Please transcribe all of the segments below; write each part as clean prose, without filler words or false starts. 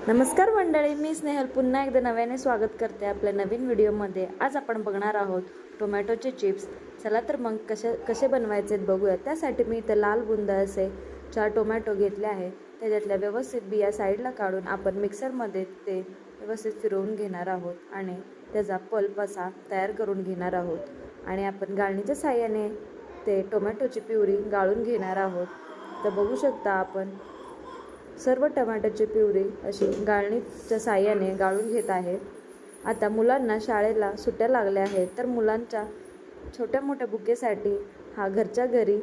नमस्कार मंडळी, मी स्नेहल पुन्हा एकदा नव्याने स्वागत करते आपल्या नवीन व्हिडिओमध्ये। आज आपण बघणार आहोत टोमॅटोचे चिप्स। चला तर मग कसे बनवायचे बघूया। त्यासाठी मी इथे लाल बुंद असे 4 टोमॅटो घेतले आहे। त्याच्यातल्या व्यवस्थित बिया साईडला काढून आपण मिक्सरमध्ये ते व्यवस्थित फिरवून घेणार आहोत आणि त्याचा पल्प असा तयार करून घेणार आहोत आणि आपण गाळणीच्या साहाय्याने ते टोमॅटोची प्युरी गाळून घेणार आहोत। तर बघू शकता आपण सर्व टोमॅटोची प्युरी अशी गाळणीच्या साहाय्याने गाळून घेत आहे। आता मुलांना शाळेला सुट्ट्या लागल्या आहेत, तर मुलांच्या छोट्या मोठ्या बुकेसाठी हा घरच्या घरी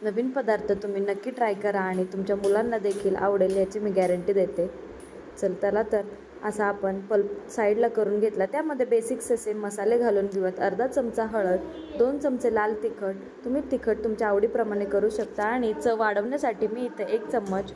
नवीन पदार्थ तुम्ही नक्की ट्राय करा आणि तुमच्या मुलांना देखील आवडेल याची मी गॅरंटी देते। चला तर असा आपण पल्प साईडला करून घेतला। त्यामध्ये बेसिक्स असे मसाले घालून घेऊयात। अर्धा चमचा हळद, 2 चमचे लाल तिखट, तुम्ही तिखट तुमच्या आवडीप्रमाणे करू शकता आणि चव वाढवण्यासाठी मी इथे 1 चम्मच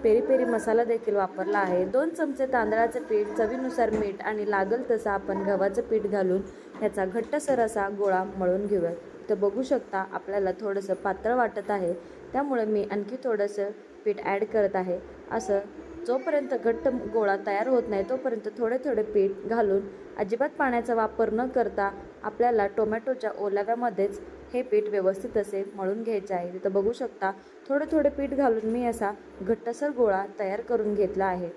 पेरी पेरी मसाला देखील वापरला आहे। 2 चमचे तांदळाचे पीठ, चवीनुसार मीठ आणि लागल तसं आपण गव्हाचं पीठ घालून याचा घट्टसर असा गोळा मळून घेऊयात। तर बघू शकता आपल्याला थोडंसं पातळ वाटत आहे, त्यामुळे मी आणखी थोडंसं पीठ ॲड करत आहे। असं जोपर्यंत घट्ट गोळा तयार होत नाही तोपर्यंत थोडे थोडे पीठ घालून अजिबात पाण्याचा वापर न करता आपल्याला टोमॅटोच्या ओलाव्यामध्येच हे पीठ व्यवस्थित असे मळून घ्यायचे आहे। तर बघू शकता थोडे थोडे पीठ घालून मी असा घट्टसर गोळा तयार करून घेतला आहे।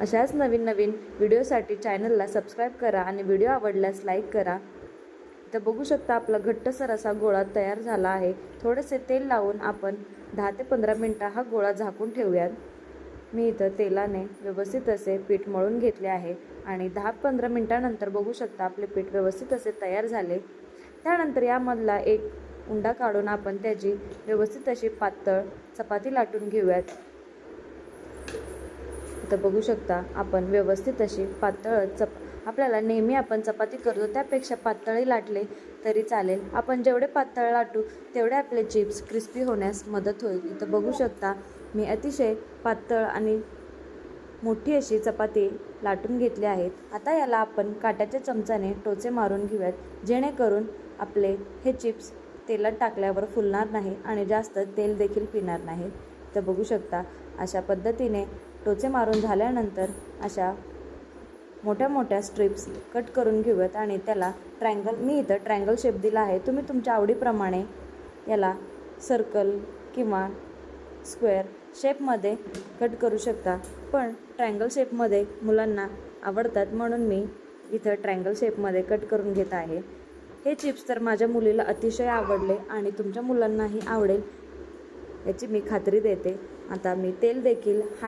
अशाच नवीन नवीन व्हिडिओसाठी चॅनलला सबस्क्राईब करा आणि व्हिडिओ आवडल्यास लाईक करा। तर बघू शकता आपला घट्टसर असा गोळा तयार झाला आहे। थोडेसे तेल लावून आपण 10 ते 15 मिनटं हा गोळा झाकून ठेवूयात। मी इथं तेलाने व्यवस्थित असे पीठ मळून घेतले आहे आणि 10-15 मिनटानंतर बघू शकता आपले पीठ व्यवस्थित असे तयार झाले। त्यानंतर यामधला एक उंडा काढून आपण त्याची व्यवस्थित अशी पातळ चपाती लाटून घेऊयात। तर बघू शकता आपण व्यवस्थित अशी पातळ आपल्याला नेहमी आपण चपाती करतो त्यापेक्षा पातळही लाटले तरी चालेल। आपण जेवढे पातळ लाटू तेवढे आपले चिप्स क्रिस्पी होण्यास मदत होईल। तर बघू शकता मी अतिशय पातळ आणि मोठी अशी चपाती लाटून घेतली आहेत। आता याला आपण काट्याच्या चमच्याने टोचे मारून घेऊयात, जेणेकरून आपले हे चिप्स तेलात टाकल्यावर फुलणार नाही आणि जास्त तेल देखील पिणार नाही। तर बघू शकता अशा पद्धतीने टोचे मारून झाल्यानंतर अशा मोठ्या मोठ्या स्ट्रिप्स कट करून घेऊयात आणि त्याला मी इथं ट्रायंगल शेप दिला आहे। तुम्ही तुमच्या आवडीप्रमाणे याला सर्कल किंवा स्क्वेअर शेपमध्ये कट करू शकता, पण ट्रायंगल शेपमध्ये मुलांना आवडतात म्हणून मी इथं ट्रायंगल शेपमध्ये कट करून घेत आहे। हे चिप्स तर माझ्या मुलीला अतिशय आवडले आणि तुमच्या मुलांनाही आवडेल याची मी खात्री देते। आता मी तेल देखील